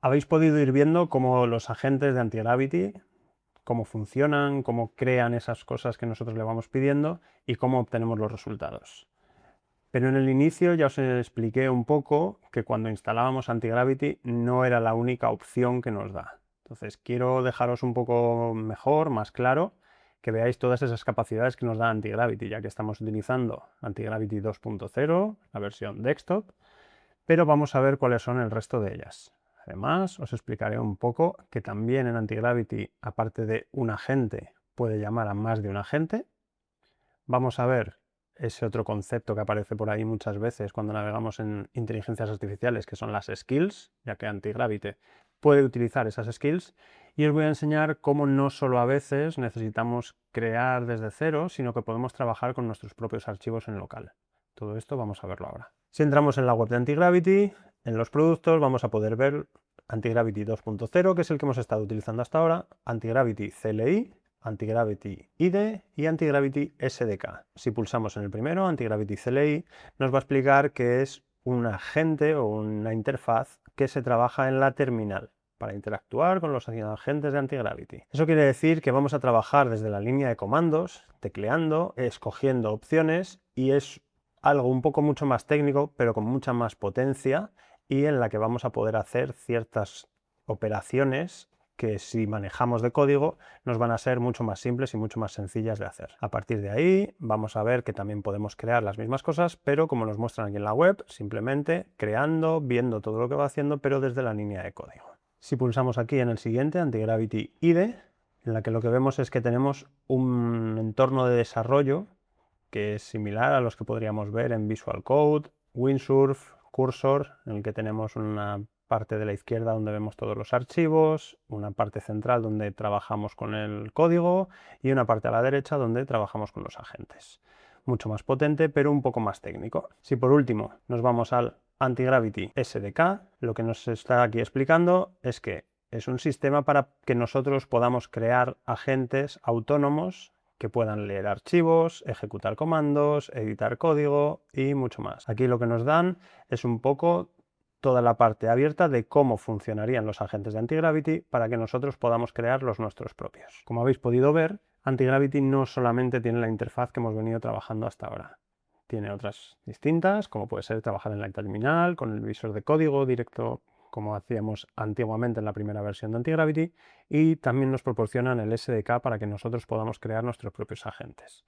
Habéis podido ir viendo cómo los agentes de Antigravity, cómo funcionan, cómo crean esas cosas que nosotros le vamos pidiendo y cómo obtenemos los resultados. Pero en el inicio ya os expliqué un poco que cuando instalábamos Antigravity no era la única opción que nos da. Entonces quiero dejaros un poco mejor, más claro, que veáis todas esas capacidades que nos da Antigravity, ya que estamos utilizando Antigravity 2.0, la versión desktop, pero vamos a ver cuáles son el resto de ellas. Además, os explicaré un poco que también en Antigravity, aparte de un agente, puede llamar a más de un agente. Vamos a ver ese otro concepto que aparece por ahí muchas veces cuando navegamos en inteligencias artificiales, que son las skills, ya que Antigravity puede utilizar esas skills. Y os voy a enseñar cómo no solo a veces necesitamos crear desde cero, sino que podemos trabajar con nuestros propios archivos en local. Todo esto vamos a verlo ahora. Si entramos en la web de Antigravity, en los productos vamos a poder ver Antigravity 2.0, que es el que hemos estado utilizando hasta ahora, Antigravity CLI, Antigravity IDE y Antigravity SDK. Si pulsamos en el primero, Antigravity CLI, nos va a explicar que es un agente o una interfaz que se trabaja en la terminal para interactuar con los agentes de Antigravity. Eso quiere decir que vamos a trabajar desde la línea de comandos, tecleando, escogiendo opciones, y es algo un poco mucho más técnico, pero con mucha más potencia, y en la que vamos a poder hacer ciertas operaciones que si manejamos de código nos van a ser mucho más simples y mucho más sencillas de hacer. A partir de ahí vamos a ver que también podemos crear las mismas cosas, pero como nos muestran aquí en la web, simplemente creando, viendo todo lo que va haciendo, pero desde la línea de código. Si pulsamos aquí en el siguiente, Antigravity IDE, en la que lo que vemos es que tenemos un entorno de desarrollo que es similar a los que podríamos ver en Visual Code, Windsurf, Cursor, en el que tenemos una parte de la izquierda donde vemos todos los archivos, una parte central donde trabajamos con el código y una parte a la derecha donde trabajamos con los agentes. Mucho más potente, pero un poco más técnico. Si por último nos vamos al Antigravity SDK, lo que nos está aquí explicando es que es un sistema para que nosotros podamos crear agentes autónomos que puedan leer archivos, ejecutar comandos, editar código y mucho más. Aquí lo que nos dan es un poco toda la parte abierta de cómo funcionarían los agentes de Antigravity para que nosotros podamos crear los nuestros propios. Como habéis podido ver, Antigravity no solamente tiene la interfaz que hemos venido trabajando hasta ahora. Tiene otras distintas, como puede ser trabajar en la terminal, con el visor de código directo, como hacíamos antiguamente en la primera versión de Antigravity, y también nos proporcionan el SDK para que nosotros podamos crear nuestros propios agentes.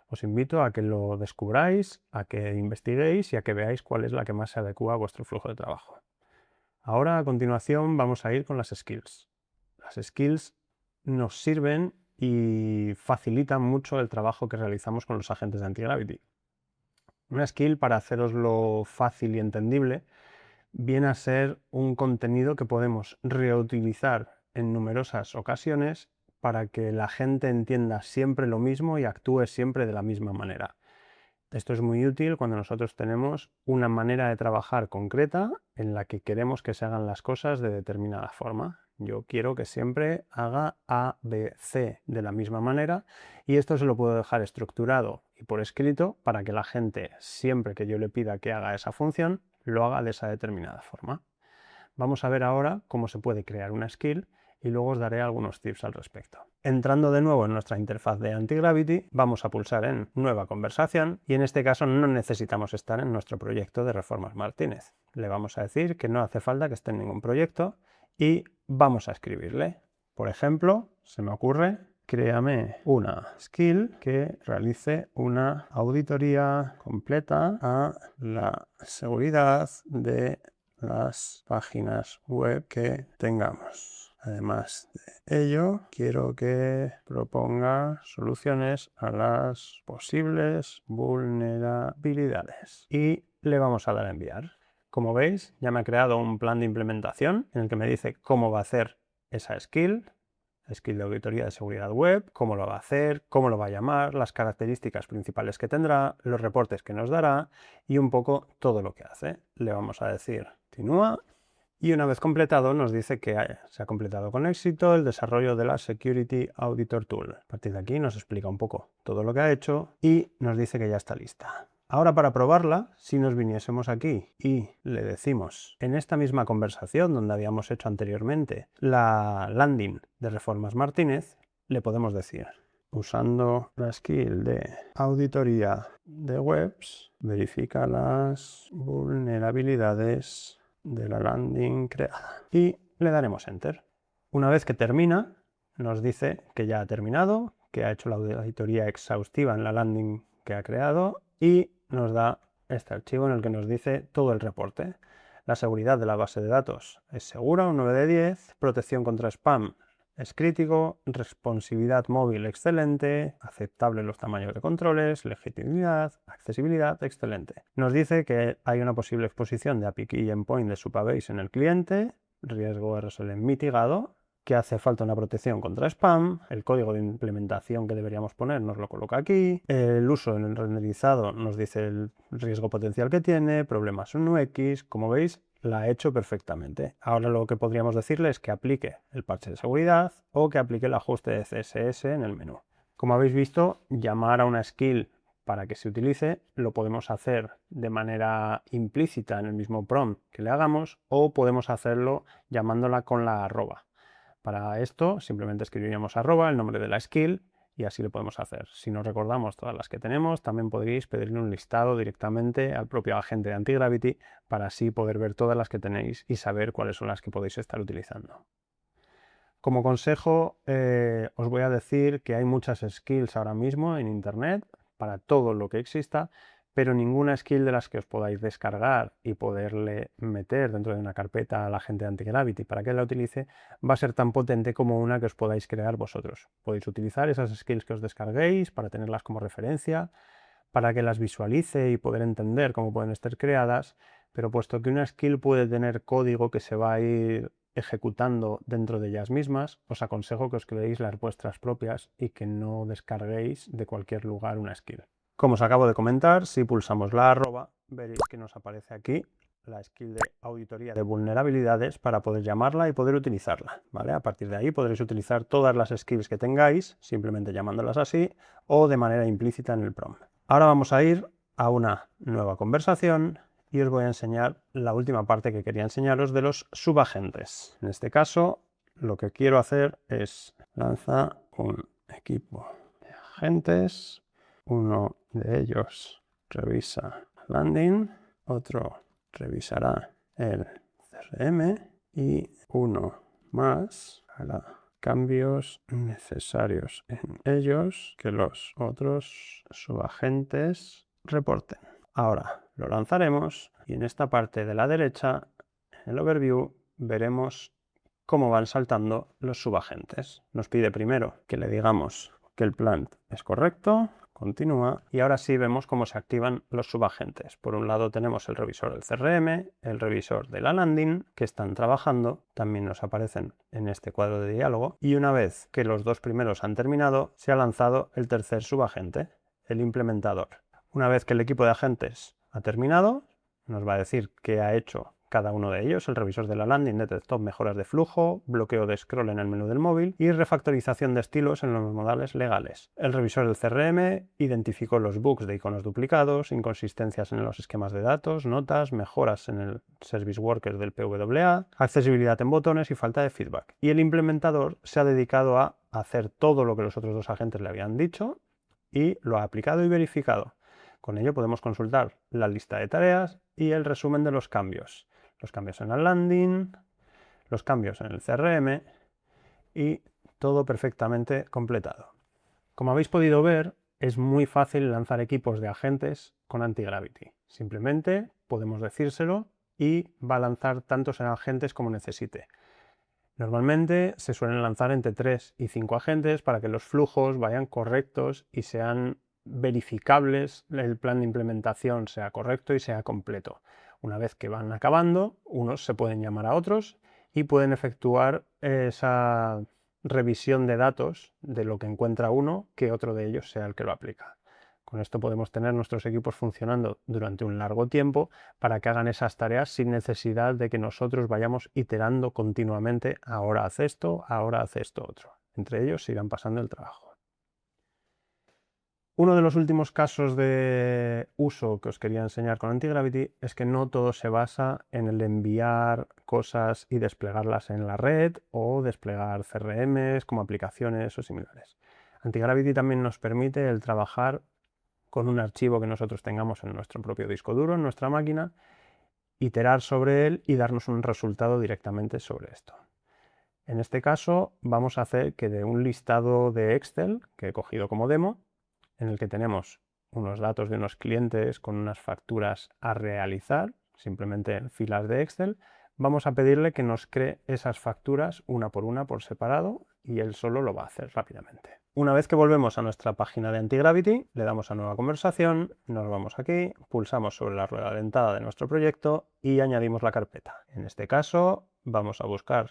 Os invito a que lo descubráis, a que investiguéis y a que veáis cuál es la que más se adecua a vuestro flujo de trabajo. Ahora, a continuación, vamos a ir con las skills. Las skills nos sirven y facilitan mucho el trabajo que realizamos con los agentes de Antigravity. Una skill, para haceroslo fácil y entendible, viene a ser un contenido que podemos reutilizar en numerosas ocasiones para que la gente entienda siempre lo mismo y actúe siempre de la misma manera. Esto es muy útil cuando nosotros tenemos una manera de trabajar concreta en la que queremos que se hagan las cosas de determinada forma. Yo quiero que siempre haga A, B, C de la misma manera, y esto se lo puedo dejar estructurado y por escrito para que la gente, siempre que yo le pida que haga esa función, lo haga de esa determinada forma. Vamos a ver ahora cómo se puede crear una skill y luego os daré algunos tips al respecto. Entrando de nuevo en nuestra interfaz de Antigravity, vamos a pulsar en Nueva conversación, y en este caso no necesitamos estar en nuestro proyecto de Reformas Martínez. Le vamos a decir que no hace falta que esté en ningún proyecto y vamos a escribirle. Por ejemplo, se me ocurre: créame una skill que realice una auditoría completa a la seguridad de las páginas web que tengamos. Además de ello, quiero que proponga soluciones a las posibles vulnerabilidades. Y le vamos a dar a enviar. Como veis, ya me ha creado un plan de implementación en el que me dice cómo va a hacer esa skill de auditoría de seguridad web, cómo lo va a hacer, cómo lo va a llamar, las características principales que tendrá, los reportes que nos dará y un poco todo lo que hace. Le vamos a decir continúa, y una vez completado nos dice que se ha completado con éxito el desarrollo de la Security Auditor Tool. A partir de aquí nos explica un poco todo lo que ha hecho y nos dice que ya está lista. Ahora, para probarla, si nos viniésemos aquí y le decimos en esta misma conversación donde habíamos hecho anteriormente la landing de Reformas Martínez, le podemos decir: usando la skill de auditoría de webs, verifica las vulnerabilidades de la landing creada. Y le daremos Enter. Una vez que termina, nos dice que ya ha terminado, que ha hecho la auditoría exhaustiva en la landing que ha creado y nos da este archivo en el que nos dice todo el reporte. La seguridad de la base de datos es segura, un 9 de 10, protección contra spam es crítico, responsividad móvil excelente, aceptable los tamaños de controles, legitimidad, accesibilidad excelente. Nos dice que hay una posible exposición de API Key y Endpoint de Supabase en el cliente, riesgo RSL mitigado, que hace falta una protección contra spam, el código de implementación que deberíamos poner nos lo coloca aquí, el uso en el renderizado nos dice el riesgo potencial que tiene, problemas en UX, como veis, la ha hecho perfectamente. Ahora lo que podríamos decirle es que aplique el parche de seguridad o que aplique el ajuste de CSS en el menú. Como habéis visto, llamar a una skill para que se utilice lo podemos hacer de manera implícita en el mismo prompt que le hagamos o podemos hacerlo llamándola con la arroba. Para esto simplemente escribiríamos arroba, el nombre de la skill, y así lo podemos hacer. Si no recordamos todas las que tenemos, también podréis pedirle un listado directamente al propio agente de Antigravity para así poder ver todas las que tenéis y saber cuáles son las que podéis estar utilizando. Como consejo, os voy a decir que hay muchas skills ahora mismo en Internet para todo lo que exista, pero ninguna skill de las que os podáis descargar y poderle meter dentro de una carpeta a la gente de Antigravity para que la utilice va a ser tan potente como una que os podáis crear vosotros. Podéis utilizar esas skills que os descarguéis para tenerlas como referencia, para que las visualice y poder entender cómo pueden estar creadas, pero puesto que una skill puede tener código que se va a ir ejecutando dentro de ellas mismas, os aconsejo que os creéis las vuestras propias y que no descarguéis de cualquier lugar una skill. Como os acabo de comentar, si pulsamos la arroba, veréis que nos aparece aquí la skill de auditoría de vulnerabilidades para poder llamarla y poder utilizarla, ¿vale? A partir de ahí podréis utilizar todas las skills que tengáis, simplemente llamándolas así, o de manera implícita en el prompt. Ahora vamos a ir a una nueva conversación y os voy a enseñar la última parte que quería enseñaros de los subagentes. En este caso, lo que quiero hacer es lanzar un equipo de agentes. Uno de ellos revisa landing, otro revisará el CRM y uno más hará cambios necesarios en ellos que los otros subagentes reporten. Ahora lo lanzaremos y en esta parte de la derecha, en el overview, veremos cómo van saltando los subagentes. Nos pide primero que le digamos que el plant es correcto, continúa, y ahora sí vemos cómo se activan los subagentes. Por un lado tenemos el revisor del CRM, el revisor de la landing, que están trabajando, también nos aparecen en este cuadro de diálogo, y una vez que los dos primeros han terminado, se ha lanzado el tercer subagente, el implementador. Una vez que el equipo de agentes ha terminado, nos va a decir qué ha hecho cada uno de ellos. El revisor de la landing detectó mejoras de flujo, bloqueo de scroll en el menú del móvil y refactorización de estilos en los modales legales. El revisor del CRM identificó los bugs de iconos duplicados, inconsistencias en los esquemas de datos, notas, mejoras en el Service Worker del PWA, accesibilidad en botones y falta de feedback. Y el implementador se ha dedicado a hacer todo lo que los otros dos agentes le habían dicho y lo ha aplicado y verificado. Con ello podemos consultar la lista de tareas y el resumen de los cambios en la landing, los cambios en el CRM y todo perfectamente completado. Como habéis podido ver, es muy fácil lanzar equipos de agentes con Antigravity. Simplemente podemos decírselo y va a lanzar tantos agentes como necesite. Normalmente se suelen lanzar entre 3 y 5 agentes para que los flujos vayan correctos y sean verificables, el plan de implementación sea correcto y sea completo. Una vez que van acabando, unos se pueden llamar a otros y pueden efectuar esa revisión de datos de lo que encuentra uno, que otro de ellos sea el que lo aplica. Con esto podemos tener nuestros equipos funcionando durante un largo tiempo para que hagan esas tareas sin necesidad de que nosotros vayamos iterando continuamente, ahora haz esto otro. Entre ellos se irán pasando el trabajo. Uno de los últimos casos de uso que os quería enseñar con Antigravity es que no todo se basa en el enviar cosas y desplegarlas en la red o desplegar CRMs como aplicaciones o similares. Antigravity también nos permite el trabajar con un archivo que nosotros tengamos en nuestro propio disco duro, en nuestra máquina, iterar sobre él y darnos un resultado directamente sobre esto. En este caso vamos a hacer que de un listado de Excel que he cogido como demo, en el que tenemos unos datos de unos clientes con unas facturas a realizar, simplemente en filas de Excel, vamos a pedirle que nos cree esas facturas una por separado y él solo lo va a hacer rápidamente. Una vez que volvemos a nuestra página de Antigravity, le damos a nueva conversación, nos vamos aquí, pulsamos sobre la rueda dentada de nuestro proyecto y añadimos la carpeta. En este caso vamos a buscar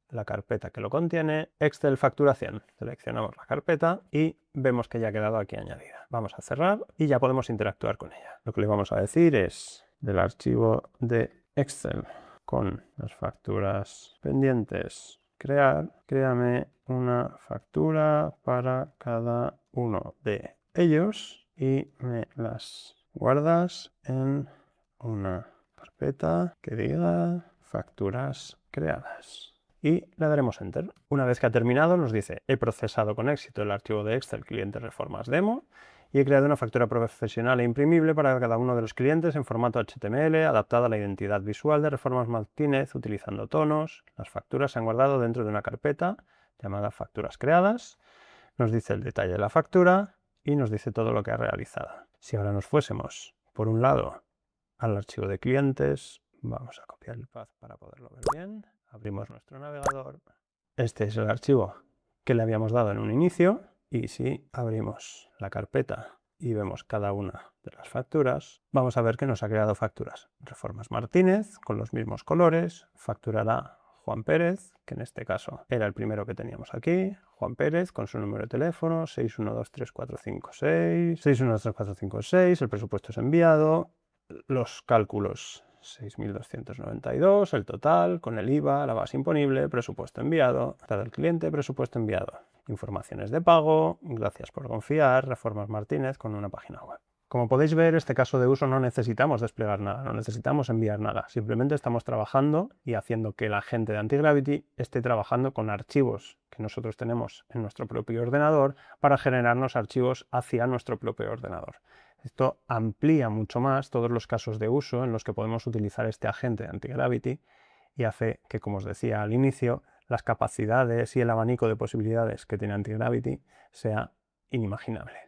la carpeta que lo contiene, Excel facturación. Seleccionamos la carpeta y vemos que ya ha quedado aquí añadida. Vamos a cerrar y ya podemos interactuar con ella. Lo que le vamos a decir es del archivo de Excel con las facturas pendientes, créame una factura para cada uno de ellos y me las guardas en una carpeta que diga facturas creadas. Y le daremos Enter. Una vez que ha terminado nos dice: he procesado con éxito el archivo de Excel cliente reformas demo y he creado una factura profesional e imprimible para cada uno de los clientes en formato HTML adaptada a la identidad visual de Reformas Martínez utilizando tonos. Las facturas se han guardado dentro de una carpeta llamada facturas creadas. Nos dice el detalle de la factura y nos dice todo lo que ha realizado. Si ahora nos fuésemos, por un lado, al archivo de clientes, vamos a copiar el path para poderlo ver bien. Abrimos nuestro navegador. Este es el archivo que le habíamos dado en un inicio y si abrimos la carpeta y vemos cada una de las facturas, vamos a ver que nos ha creado facturas. Reformas Martínez con los mismos colores, facturará Juan Pérez, que en este caso era el primero que teníamos aquí, Juan Pérez con su número de teléfono 6123456, 6123456, el presupuesto es enviado, los cálculos 6.292, el total, con el IVA, la base imponible, presupuesto enviado, data del cliente, presupuesto enviado, informaciones de pago, gracias por confiar, Reformas Martínez con una página web. Como podéis ver, este caso de uso no necesitamos desplegar nada, no necesitamos enviar nada, simplemente estamos trabajando y haciendo que la gente de Antigravity esté trabajando con archivos que nosotros tenemos en nuestro propio ordenador para generarnos archivos hacia nuestro propio ordenador. Esto amplía mucho más todos los casos de uso en los que podemos utilizar este agente de Antigravity y hace que, como os decía al inicio, las capacidades y el abanico de posibilidades que tiene Antigravity sea inimaginable.